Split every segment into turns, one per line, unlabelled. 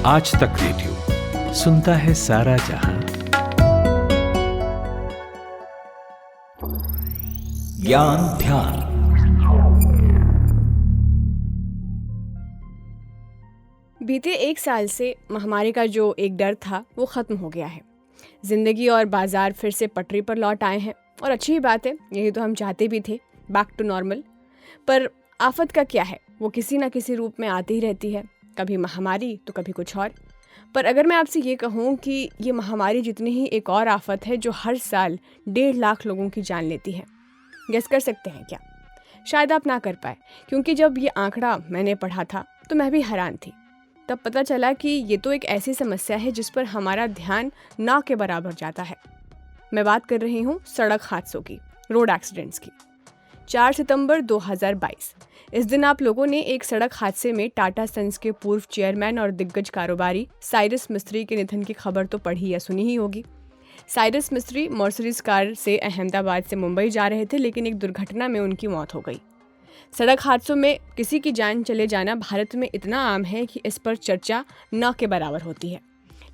आज तक रेडियो सुनता है सारा जहां। ज्ञान ध्यान।
बीते 1 साल से महामारी का जो एक डर था वो ख़त्म हो गया है। ज़िंदगी और बाजार फिर से पटरी पर लौट आए हैं और अच्छी बात है, यही तो हम चाहते भी थे, बैक टू नॉर्मल। पर आफत का क्या है, वो किसी ना किसी रूप में आती ही रहती है, कभी महामारी तो कभी कुछ और। पर अगर मैं आपसे ये कहूँ कि ये महामारी जितनी ही एक और आफत है जो हर साल 1.5 लाख लोगों की जान लेती है। गेस कर सकते हैं क्या? शायद आप ना कर पाए, क्योंकि जब ये आंकड़ा मैंने पढ़ा था तो मैं भी हैरान थी। तब पता चला कि ये तो एक ऐसी समस्या है जिस पर हमारा ध्यान ना के बराबर जाता है। मैं बात कर रही हूँ सड़क हादसों की, रोड एक्सीडेंट्स की। 4 सितंबर 2022 इस दिन आप लोगों ने एक सड़क हादसे में टाटा सन्स के पूर्व चेयरमैन और दिग्गज कारोबारी साइरस मिस्त्री के निधन की खबर तो पढ़ी या सुनी ही होगी। साइरस मिस्त्री मर्सिडीज कार से अहमदाबाद से मुंबई जा रहे थे, लेकिन एक दुर्घटना में उनकी मौत हो गई। सड़क हादसों में किसी की जान चले जाना भारत में इतना आम है कि इस पर चर्चा न के बराबर होती है।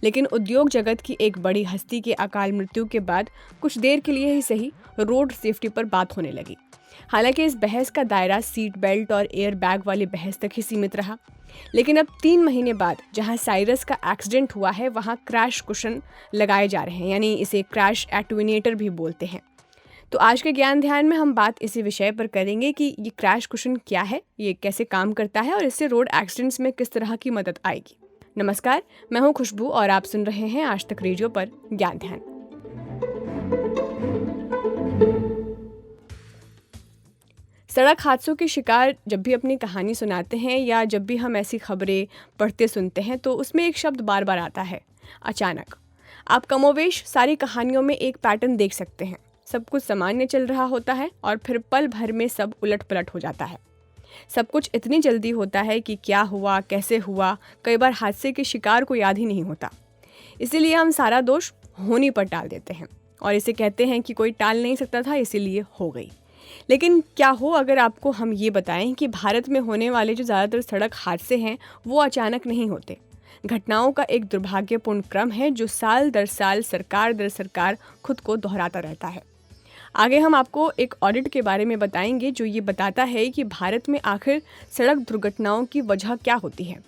लेकिन उद्योग जगत की एक बड़ी हस्ती के अकाल मृत्यु के बाद कुछ देर के लिए ही सही रोड सेफ्टी पर बात होने लगी। हालांकि इस बहस का दायरा सीट बेल्ट और एयर बैग वाली बहस तक ही सीमित रहा। लेकिन अब 3 महीने बाद जहां साइरस का एक्सीडेंट हुआ है, वहां क्रैश कुशन लगाए जा रहे हैं, यानी इसे क्रैश एटेन्यूएटर भी बोलते हैं। तो आज के ज्ञान ध्यान में हम बात इसी विषय पर करेंगे कि ये क्रैश कुशन क्या है, ये कैसे काम करता है और इससे रोड एक्सीडेंट्स में किस तरह की मदद आएगी। नमस्कार, मैं हूं खुशबू और आप सुन रहे हैं आज तक रेडियो पर ज्ञान ध्यान। सड़क हादसों के शिकार जब भी अपनी कहानी सुनाते हैं या जब भी हम ऐसी खबरें पढ़ते सुनते हैं तो उसमें एक शब्द बार बार आता है, अचानक। आप कमोवेश सारी कहानियों में एक पैटर्न देख सकते हैं। सब कुछ सामान्य चल रहा होता है और फिर पल भर में सब उलट पलट हो जाता है। सब कुछ इतनी जल्दी होता है कि क्या हुआ, कैसे हुआ, कई बार हादसे के शिकार को याद ही नहीं होता। इसीलिए हम सारा दोष होनी पर टाल देते हैं और इसे कहते हैं कि कोई टाल नहीं सकता था, इसीलिए हो गई। लेकिन क्या हो अगर आपको हम ये बताएं कि भारत में होने वाले जो ज़्यादातर सड़क हादसे हैं वो अचानक नहीं होते। घटनाओं का एक दुर्भाग्यपूर्ण क्रम है जो साल दर साल, सरकार दर सरकार खुद को दोहराता रहता है। आगे हम आपको एक ऑडिट के बारे में बताएंगे जो ये बताता है कि भारत में आखिर सड़क दुर्घटनाओं की वजह क्या होती है।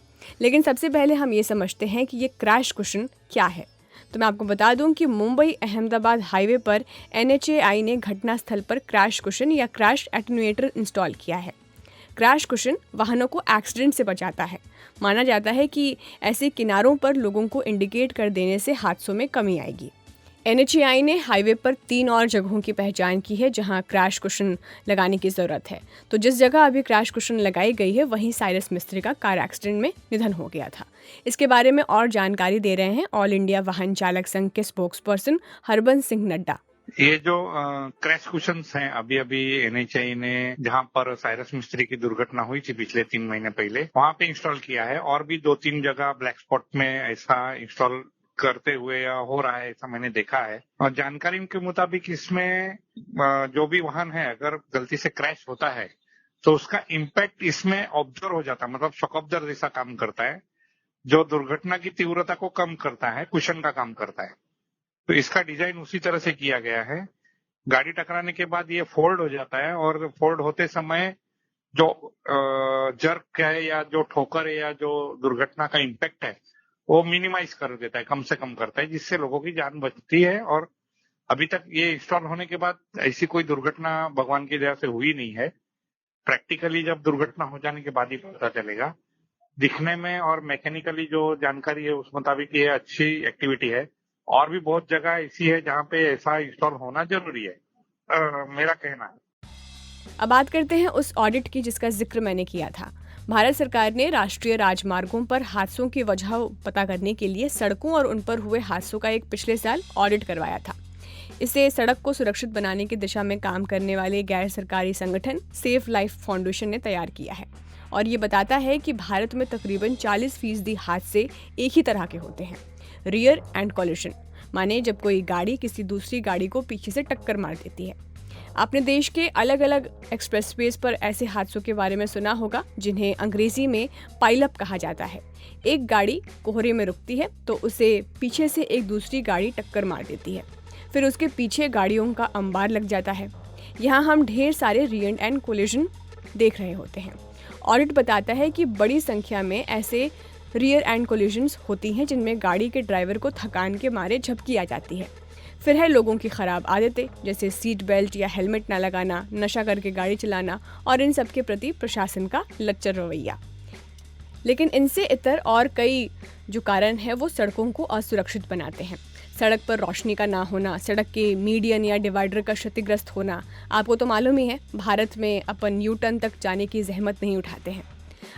लेकिन सबसे पहले हम ये समझते हैं कि ये क्रैश कुशन क्या है। तो मैं आपको बता दूं कि मुंबई अहमदाबाद हाईवे पर NHAI ने घटनास्थल पर क्रैश कुशन या क्रैश एटेन्यूएटर इंस्टॉल किया है। क्रैश कुशन वाहनों को एक्सीडेंट से बचाता है। माना जाता है कि ऐसे किनारों पर लोगों को इंडिकेट कर देने से हादसों में कमी आएगी। NHAI ने हाईवे पर 3 और जगहों की पहचान की है जहां क्रैश कुशन लगाने की ज़रूरत है। तो जिस जगह अभी क्रैश कुशन लगाई गई है वहीं साइरस मिस्त्री का कार एक्सीडेंट में निधन हो गया था। इसके बारे में और जानकारी दे रहे हैं ऑल इंडिया वाहन चालक संघ के स्पोक्स पर्सन हरबंस सिंह नड्डा।
ये जो क्रैश कुशन्स हैं, अभी अभी NHAI ने जहां पर साइरस मिस्त्री की दुर्घटना हुई थी पिछले 3 महीने पहले, वहां पे इंस्टॉल किया है और भी 2-3 जगह ब्लैक स्पॉट में ऐसा इंस्टॉल करते हुए या हो रहा है, ऐसा मैंने देखा है। और जानकारी के मुताबिक इसमें जो भी वाहन है अगर गलती से क्रैश होता है तो उसका इम्पैक्ट इसमें ऑब्जर्व हो जाता है, मतलब शॉक ऑब्जर्व जैसा काम करता है, जो दुर्घटना की तीव्रता को कम करता है, कुशन का काम करता है। तो इसका डिजाइन उसी तरह से किया गया है। गाड़ी टकराने के बाद ये फोल्ड हो जाता है और फोल्ड होते समय जो जर्क है या जो ठोकर है या जो दुर्घटना का इम्पैक्ट है वो मिनिमाइज कर देता है, कम से कम करता है, जिससे लोगों की जान बचती है। और अभी तक ये इंस्टॉल होने के बाद ऐसी कोई दुर्घटना भगवान की दया से हुई नहीं है। प्रैक्टिकली जब दुर्घटना हो जाने के बाद ही पता चलेगा। दिखने में और मैकेनिकली जो जानकारी है उस मुताबिक ये अच्छी एक्टिविटी है और भी बहुत जगह ऐसी है जहाँ पे ऐसा इंस्टॉल होना जरूरी है, मेरा कहना है।
अब बात करते हैं उस ऑडिट की जिसका जिक्र मैंने किया था। भारत सरकार ने राष्ट्रीय राजमार्गों पर हादसों की वजह पता करने के लिए सड़कों और उन पर हुए हादसों का एक पिछले साल ऑडिट करवाया था। इसे सड़क को सुरक्षित बनाने की दिशा में काम करने वाले गैर सरकारी संगठन सेफ लाइफ फाउंडेशन ने तैयार किया है और ये बताता है कि भारत में तकरीबन 40% हादसे एक ही तरह के होते हैं, रियर एंड कोलिशन, माने जब कोई गाड़ी किसी दूसरी गाड़ी को पीछे से टक्कर मार देती है। आपने देश के अलग अलग एक्सप्रेसवेज पर ऐसे हादसों के बारे में सुना होगा जिन्हें अंग्रेजी में पाइलअप कहा जाता है। एक गाड़ी कोहरे में रुकती है तो उसे पीछे से एक दूसरी गाड़ी टक्कर मार देती है, फिर उसके पीछे गाड़ियों का अंबार लग जाता है। यहाँ हम ढेर सारे रियर एंड कोलिजन देख रहे होते हैं। ऑडिट बताता है कि बड़ी संख्या में ऐसे रियर एंड कोलिजन्स होती हैं जिनमें गाड़ी के ड्राइवर को थकान के मारे झपकी आ जाती है। फिर है लोगों की ख़राब आदतें, जैसे सीट बेल्ट या हेलमेट ना लगाना, नशा करके गाड़ी चलाना और इन सब के प्रति प्रशासन का लच्चर रवैया। लेकिन इनसे इतर और कई जो कारण हैं वो सड़कों को असुरक्षित बनाते हैं। सड़क पर रोशनी का ना होना, सड़क के मीडियन या डिवाइडर का क्षतिग्रस्त होना। आपको तो मालूम ही है, भारत में अपन यू टर्न तक जाने की जहमत नहीं उठाते हैं।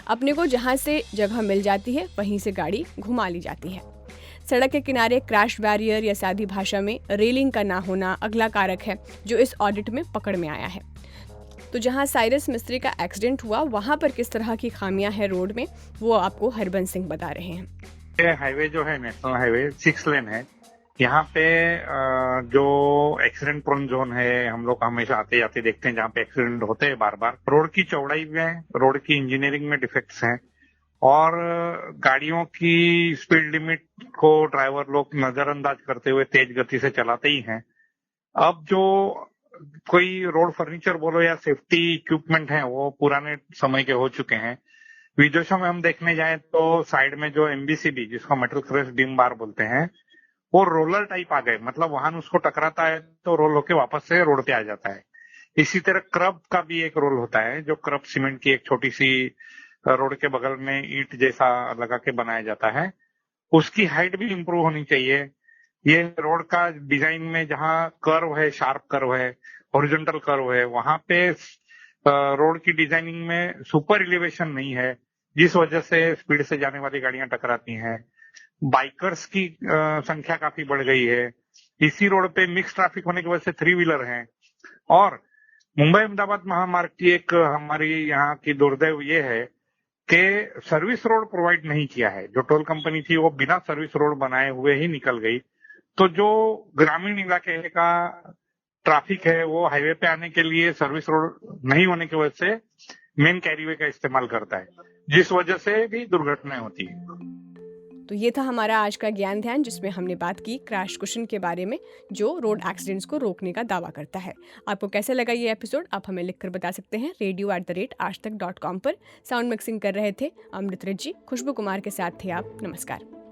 अपने को जहाँ से जगह मिल जाती है वहीं से गाड़ी घुमा ली जाती है। सड़क के किनारे क्रैश बैरियर या सादी भाषा में रेलिंग का ना होना अगला कारक है जो इस ऑडिट में पकड़ में आया है। तो जहां साइरस मिस्त्री का एक्सीडेंट हुआ वहां पर किस तरह की खामियां हैं रोड में, वो आपको हरबंस सिंह बता रहे हैं।
ये हाईवे जो है नेशनल हाईवे 6 लेन है। यहाँ पे जो एक्सीडेंट प्रोन जोन है, हम लोग हमेशा आते जाते देखते हैं जहाँ पे एक्सीडेंट होते हैं बार बार। रोड की चौड़ाई में, रोड की इंजीनियरिंग में डिफेक्ट्स हैं और गाड़ियों की स्पीड लिमिट को ड्राइवर लोग नजरअंदाज करते हुए तेज गति से चलाते ही हैं। अब जो कोई रोड फर्नीचर बोलो या सेफ्टी इक्विपमेंट है वो पुराने समय के हो चुके हैं। विदेशों में हम देखने जाएं तो साइड में जो एमबीसीबी, जिसको मेटल क्रश बीम बार बोलते हैं, वो रोलर टाइप आ गए। मतलब वाहन उसको टकराता है तो रोल होके वापस से रोड पे आ जाता है। इसी तरह क्रब का भी एक रोल होता है, जो क्रब सीमेंट की एक छोटी सी रोड के बगल में ईंट जैसा लगा के बनाया जाता है। उसकी हाइट भी इम्प्रूव होनी चाहिए। ये रोड का डिजाइन में जहाँ कर्व है, शार्प कर्व है, हॉरिजॉन्टल कर्व है, वहां पे रोड की डिजाइनिंग में सुपर एलिवेशन नहीं है, जिस वजह से स्पीड से जाने वाली गाड़ियां टकराती हैं। बाइकर्स की संख्या काफी बढ़ गई है। इसी रोड पे मिक्स ट्रैफिक होने की वजह से 3 व्हीलर हैं। और मुंबई अहमदाबाद महामार्ग की एक हमारी यहाँ की दुर्दैव ये है कि सर्विस रोड प्रोवाइड नहीं किया है। जो टोल कंपनी थी वो बिना सर्विस रोड बनाए हुए ही निकल गई। तो जो ग्रामीण इलाके का ट्रैफिक है वो हाईवे पे आने के लिए सर्विस रोड नहीं होने की वजह से मेन कैरीवे का इस्तेमाल करता है, जिस वजह से भी दुर्घटनाएं होती है।
तो ये था हमारा आज का ज्ञान ध्यान, जिसमें हमने बात की क्रैश कुशन के बारे में जो रोड एक्सीडेंट्स को रोकने का दावा करता है। आपको कैसा लगा ये एपिसोड, आप हमें लिखकर बता सकते हैं radio@aajtak.com पर। साउंड मिक्सिंग कर रहे थे अमृत रिज्जी, खुशबू कुमार के साथ थे आप। नमस्कार।